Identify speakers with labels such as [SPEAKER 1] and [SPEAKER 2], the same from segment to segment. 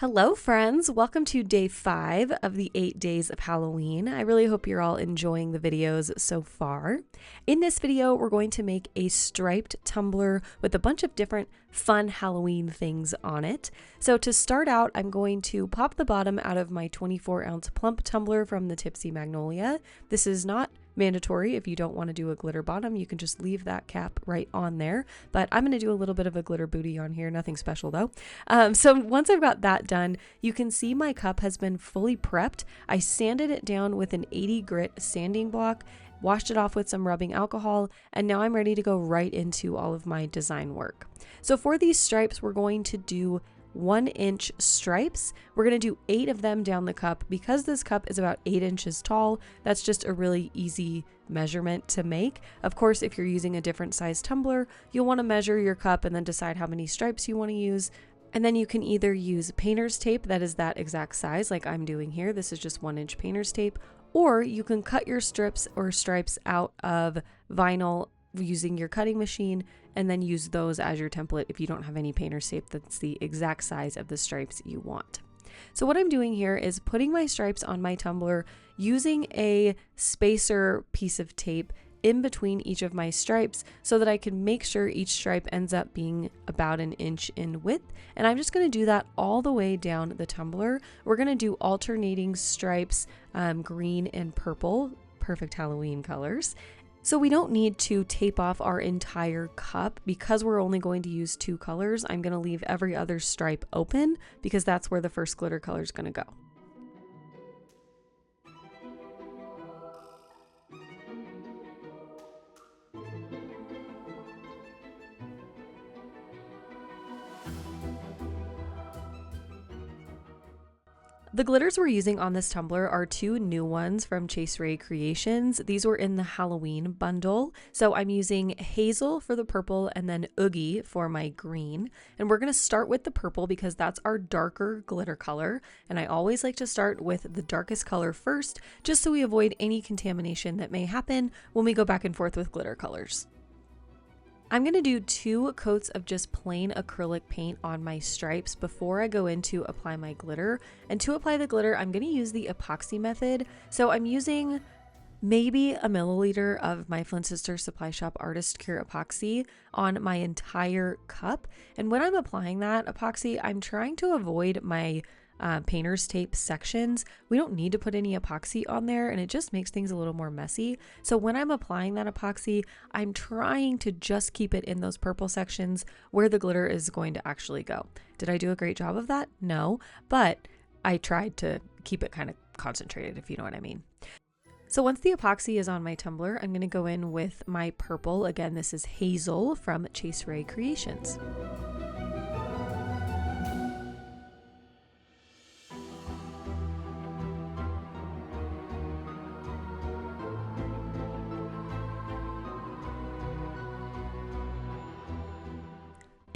[SPEAKER 1] Hello friends, welcome to day 5 of the 8 days of Halloween. I really hope you're all enjoying the videos so far. In this video, we're going to make a striped tumbler with a bunch of different fun Halloween things on it. So to start out, I'm going to pop the bottom out of my 24-ounce plump tumbler from the Tipsy Magnolia. This is not mandatory. If you don't want to do a glitter bottom, you can just leave that cap right on there, but I'm going to do a little bit of a glitter booty on here, nothing special though. So once I've got that done, you can see my cup has been fully prepped. I sanded it down with an 80 grit sanding block, washed it off with some rubbing alcohol, and now I'm ready to go right into all of my design work. So for these stripes, we're going to do 1-inch stripes. We're going to do 8 of them down the cup. Because this cup is about 8 inches tall, that's just a really easy measurement to make. Of course, if you're using a different size tumbler, you'll want to measure your cup and then decide how many stripes you want to use. And then you can either use painter's tape that is that exact size like I'm doing here. This is just 1-inch painter's tape. Or you can cut your strips or stripes out of vinyl using your cutting machine and then use those as your template if you don't have any painter's tape that's the exact size of the stripes you want. So what I'm doing here is putting my stripes on my tumbler using a spacer piece of tape in between each of my stripes so that I can make sure each stripe ends up being about 1 inch in width. And I'm just going to do that all the way down the tumbler. We're going to do alternating stripes, green and purple, perfect Halloween colors. So we don't need to tape off our entire cup because we're only going to use 2 colors. I'm going to leave every other stripe open because that's where the first glitter color is going to go. The glitters we're using on this tumbler are 2 new ones from Chase Ray Creations. These were in the Halloween bundle. So I'm using Hazel for the purple and then Oogie for my green. And we're going to start with the purple because that's our darker glitter color. And I always like to start with the darkest color first, just so we avoid any contamination that may happen when we go back and forth with glitter colors. I'm going to do 2 coats of just plain acrylic paint on my stripes before I go in to apply my glitter. And to apply the glitter, I'm going to use the epoxy method. So I'm using maybe a milliliter of my Flynn Sisters Supply Shop Artist Cure epoxy on my entire cup. And when I'm applying that epoxy, I'm trying to avoid my painter's tape sections. We don't need to put any epoxy on there and it just makes things a little more messy. So when I'm applying that epoxy, I'm trying to just keep it in those purple sections where the glitter is going to actually go. Did I do a great job of that? No, but I tried to keep it kind of concentrated, if you know what I mean. So once the epoxy is on my tumbler, I'm going to go in with my purple. Again, this is Hazel from Chase Ray Creations.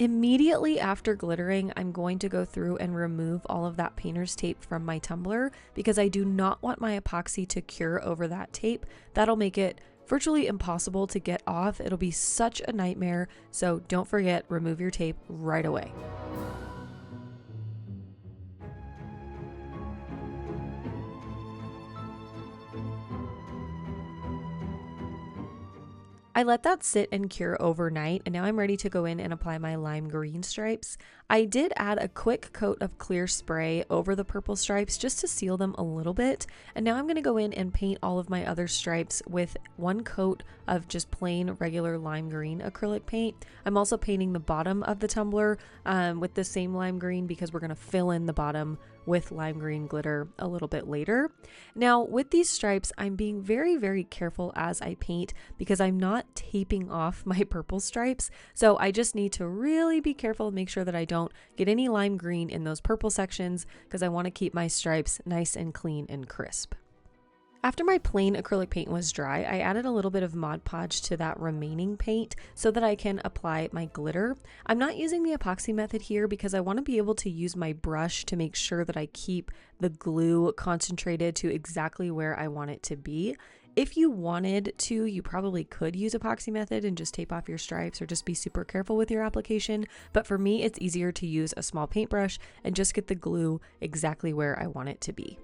[SPEAKER 1] Immediately after glittering, I'm going to go through and remove all of that painter's tape from my tumbler because I do not want my epoxy to cure over that tape. That'll make it virtually impossible to get off. It'll be such a nightmare. So don't forget, remove your tape right away. I let that sit and cure overnight, and now I'm ready to go in and apply my lime green stripes. I did add a quick coat of clear spray over the purple stripes just to seal them a little bit, and now I'm going to go in and paint all of my other stripes with 1 coat of just plain regular lime green acrylic paint. I'm also painting the bottom of the tumbler with the same lime green because we're going to fill in the bottom with lime green glitter a little bit later. Now with these stripes, I'm being very, very careful as I paint because I'm not taping off my purple stripes. So I just need to really be careful and make sure that I don't get any lime green in those purple sections because I want to keep my stripes nice and clean and crisp. After my plain acrylic paint was dry, I added a little bit of Mod Podge to that remaining paint so that I can apply my glitter. I'm not using the epoxy method here because I want to be able to use my brush to make sure that I keep the glue concentrated to exactly where I want it to be. If you wanted to, you probably could use epoxy method and just tape off your stripes or just be super careful with your application. But for me, it's easier to use a small paintbrush and just get the glue exactly where I want it to be.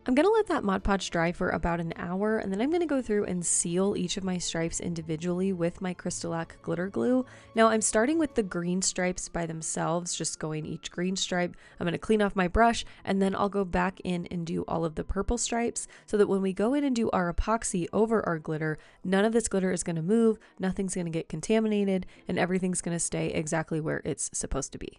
[SPEAKER 1] I'm going to let that Mod Podge dry for about an hour, and then I'm going to go through and seal each of my stripes individually with my Crystalac glitter glue. Now I'm starting with the green stripes by themselves, just going each green stripe. I'm going to clean off my brush, and then I'll go back in and do all of the purple stripes so that when we go in and do our epoxy over our glitter, none of this glitter is going to move, nothing's going to get contaminated, and everything's going to stay exactly where it's supposed to be.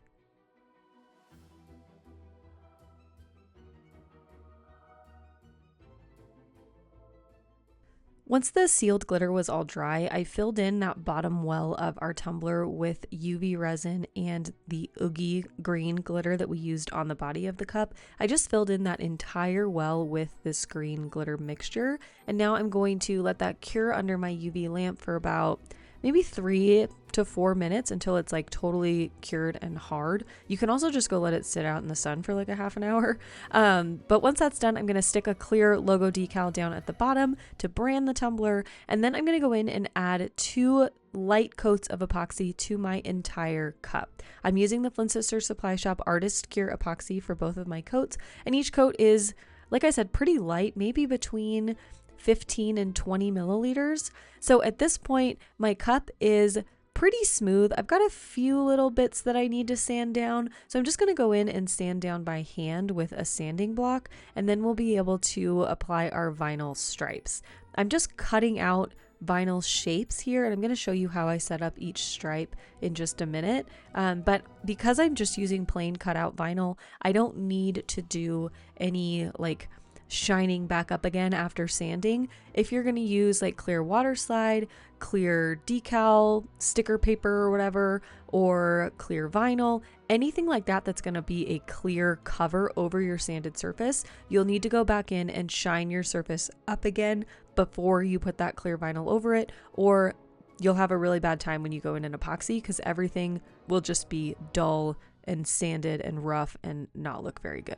[SPEAKER 1] Once the sealed glitter was all dry, I filled in that bottom well of our tumbler with UV resin and the Oogie green glitter that we used on the body of the cup. I just filled in that entire well with this green glitter mixture, and now I'm going to let that cure under my UV lamp for about maybe 3 to 4 minutes until it's like totally cured and hard. You can also just go let it sit out in the sun for like a half an hour. But once that's done, I'm going to stick a clear logo decal down at the bottom to brand the tumbler. And then I'm going to go in and add 2 light coats of epoxy to my entire cup. I'm using the Flynn Sisters Supply Shop Artist Cure epoxy for both of my coats. And each coat is, like I said, pretty light, maybe between 15 and 20 milliliters. So at this point, my cup is pretty smooth. I've got a few little bits that I need to sand down. So I'm just going to go in and sand down by hand with a sanding block, and then we'll be able to apply our vinyl stripes. I'm just cutting out vinyl shapes here, and I'm going to show you how I set up each stripe in just a minute. But because I'm just using plain cutout vinyl, I don't need to do any like shining back up again after sanding. If you're going to use like clear water slide, clear decal, sticker paper or whatever, or clear vinyl, anything like that that's going to be a clear cover over your sanded surface, you'll need to go back in and shine your surface up again before you put that clear vinyl over it, or you'll have a really bad time when you go in an epoxy because everything will just be dull and sanded and rough and not look very good.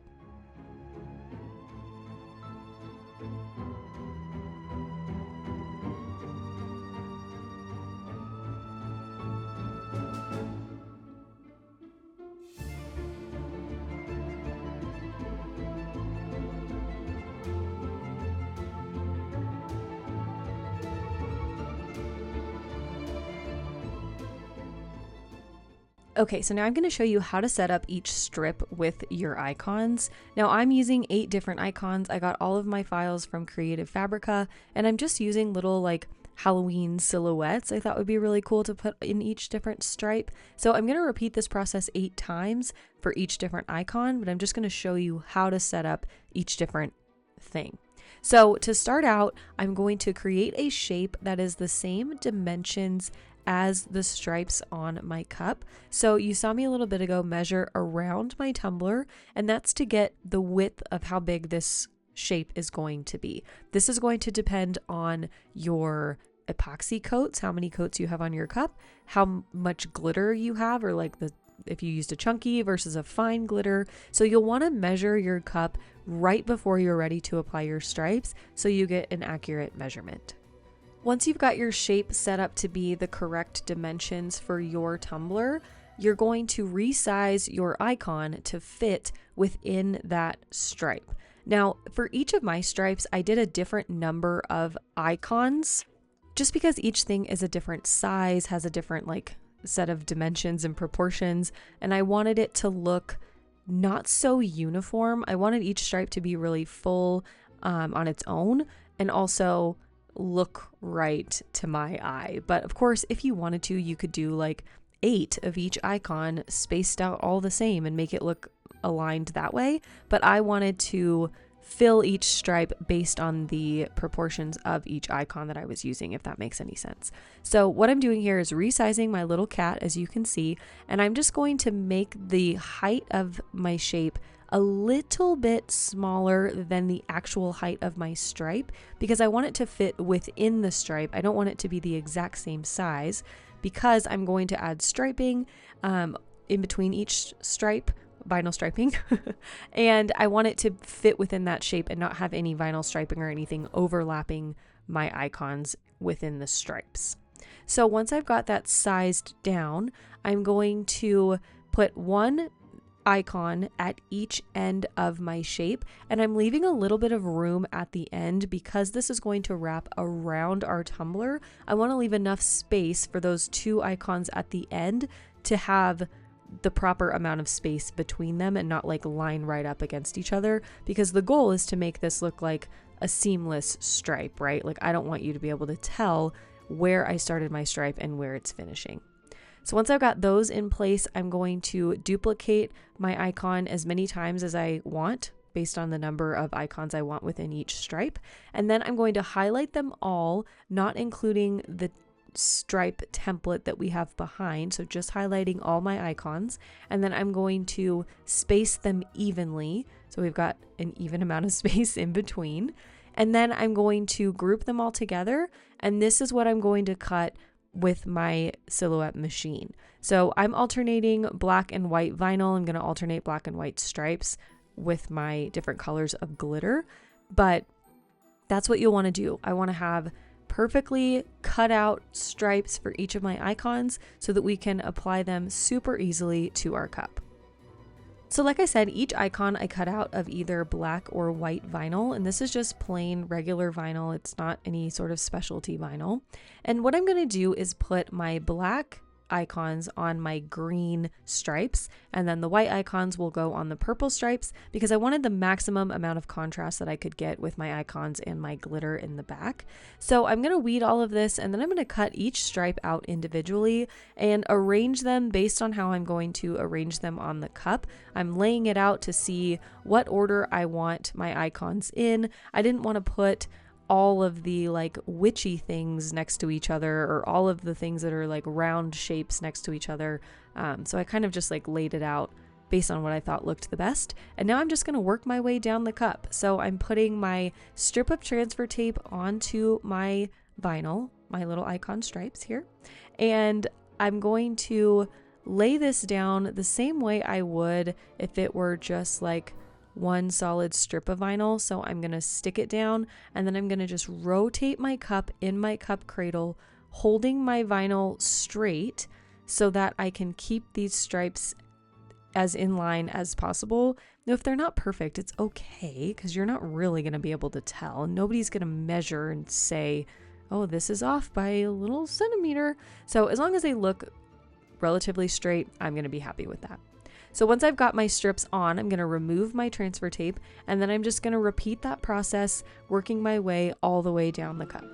[SPEAKER 1] Okay, so now I'm going to show you how to set up each strip with your icons. Now I'm using 8 different icons. I got all of my files from Creative Fabrica, and I'm just using little like Halloween silhouettes I thought would be really cool to put in each different stripe. So I'm going to repeat this process 8 times for each different icon, but I'm just going to show you how to set up each different thing. So to start out, I'm going to create a shape that is the same dimensions as the stripes on my cup. So you saw me a little bit ago measure around my tumbler, and that's to get the width of how big this shape is going to be. This is going to depend on your epoxy coats, how many coats you have on your cup, how much glitter you have, or like if you used a chunky versus a fine glitter. So you'll want to measure your cup right before you're ready to apply your stripes so you get an accurate measurement. Once you've got your shape set up to be the correct dimensions for your tumbler, you're going to resize your icon to fit within that stripe. Now, for each of my stripes, I did a different number of icons just because each thing is a different size, has a different like set of dimensions and proportions, and I wanted it to look not so uniform. I wanted each stripe to be really full on its own and also look right to my eye. But of course, if you wanted to, you could do like 8 of each icon spaced out all the same and make it look aligned that way. But I wanted to fill each stripe based on the proportions of each icon that I was using, if that makes any sense. So what I'm doing here is resizing my little cat, as you can see, and I'm just going to make the height of my shape a little bit smaller than the actual height of my stripe because I want it to fit within the stripe. I don't want it to be the exact same size because I'm going to add striping in between each stripe, vinyl striping, and I want it to fit within that shape and not have any vinyl striping or anything overlapping my icons within the stripes. So once I've got that sized down, I'm going to put one icon at each end of my shape, and I'm leaving a little bit of room at the end because this is going to wrap around our tumbler. I want to leave enough space for those 2 icons at the end to have the proper amount of space between them and not like line right up against each other, because the goal is to make this look like a seamless stripe, right? Like I don't want you to be able to tell where I started my stripe and where it's finishing. So once I've got those in place, I'm going to duplicate my icon as many times as I want based on the number of icons I want within each stripe. And then I'm going to highlight them all, not including the stripe template that we have behind. So just highlighting all my icons. And then I'm going to space them evenly. So we've got an even amount of space in between. And then I'm going to group them all together. And this is what I'm going to cut with my silhouette machine. So I'm alternating black and white vinyl. I'm going to alternate black and white stripes with my different colors of glitter, but that's what you'll want to do. I want to have perfectly cut out stripes for each of my icons so that we can apply them super easily to our cup. So like I said, each icon I cut out of either black or white vinyl, and this is just plain regular vinyl. It's not any sort of specialty vinyl. And what I'm going to do is put my black icons on my green stripes, and then the white icons will go on the purple stripes because I wanted the maximum amount of contrast that I could get with my icons and my glitter in the back. So I'm going to weed all of this, and then I'm going to cut each stripe out individually and arrange them based on how I'm going to arrange them on the cup. I'm laying it out to see what order I want my icons in. I didn't want to put all of the like witchy things next to each other or all of the things that are like round shapes next to each other. So I kind of just like laid it out based on what I thought looked the best. And now I'm just going to work my way down the cup. So I'm putting my strip of transfer tape onto my vinyl, my little icon stripes here. And I'm going to lay this down the same way I would if it were just like one solid strip of vinyl. So I'm going to stick it down, and then I'm going to just rotate my cup in my cup cradle, holding my vinyl straight so that I can keep these stripes as in line as possible. Now, if they're not perfect, it's okay because you're not really going to be able to tell. Nobody's going to measure and say, oh, this is off by a little centimeter. So as long as they look relatively straight, I'm going to be happy with that. So once I've got my strips on, I'm going to remove my transfer tape, and then I'm just going to repeat that process, working my way all the way down the cup.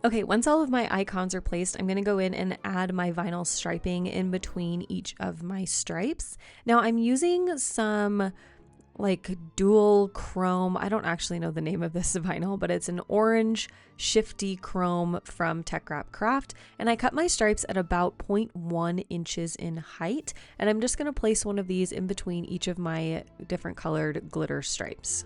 [SPEAKER 1] Okay, once all of my icons are placed, I'm going to go in and add my vinyl striping in between each of my stripes. Now I'm using some like dual chrome. I don't actually know the name of this vinyl, but it's an orange shifty chrome from TECKWRAP Craft. And I cut my stripes at about 0.1 inches in height. And I'm just going to place one of these in between each of my different colored glitter stripes.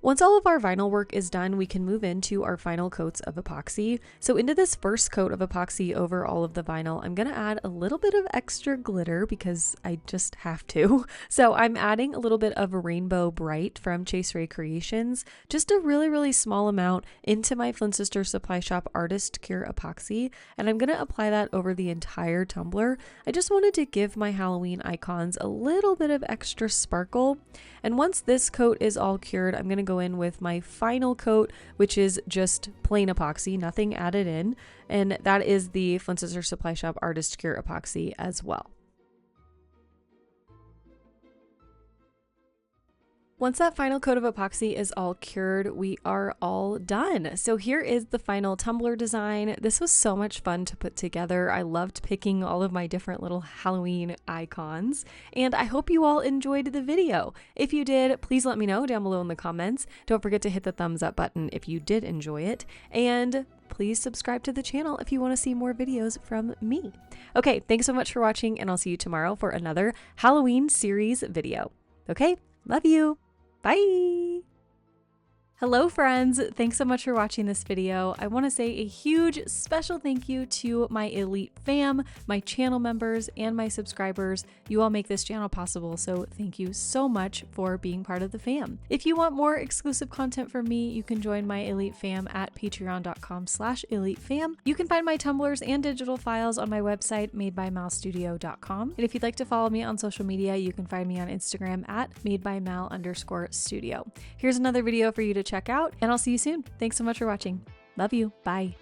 [SPEAKER 1] Once all of our vinyl work is done, we can move into our final coats of epoxy. So into this first coat of epoxy over all of the vinyl, I'm going to add a little bit of extra glitter because I just have to. So I'm adding a little bit of Rainbow Bright from Chase Ray Creations, just a really small amount into my Flynn Sister Supply Shop Artist Cure Epoxy. And I'm going to apply that over the entire tumbler. I just wanted to give my Halloween icons a little bit of extra sparkle. And once this coat is all cured, I'm going to go in with my final coat, which is just plain epoxy, nothing added in, and that is the Flynn Sister Supply Shop Artist Cure Epoxy as well. Once that final coat of epoxy is all cured, we are all done. So here is the final tumbler design. This was so much fun to put together. I loved picking all of my different little Halloween icons, and I hope you all enjoyed the video. If you did, please let me know down below in the comments. Don't forget to hit the thumbs up button if you did enjoy it, and please subscribe to the channel if you want to see more videos from me. Okay, thanks so much for watching, and I'll see you tomorrow for another Halloween series video. Okay, love you. Bye! Hello friends, thanks so much for watching this video. I want to say a huge special thank you to my elite fam, my channel members, and my subscribers. You all make this channel possible, so thank you so much for being part of the fam. If you want more exclusive content from me, you can join my elite fam at patreon.com/elitefam. You can find my tumblers and digital files on my website, madebymalstudio.com. And if you'd like to follow me on social media, you can find me on Instagram at madebymal_studio. Here's another video for you to check out, and I'll see you soon. Thanks so much for watching. Love you. Bye.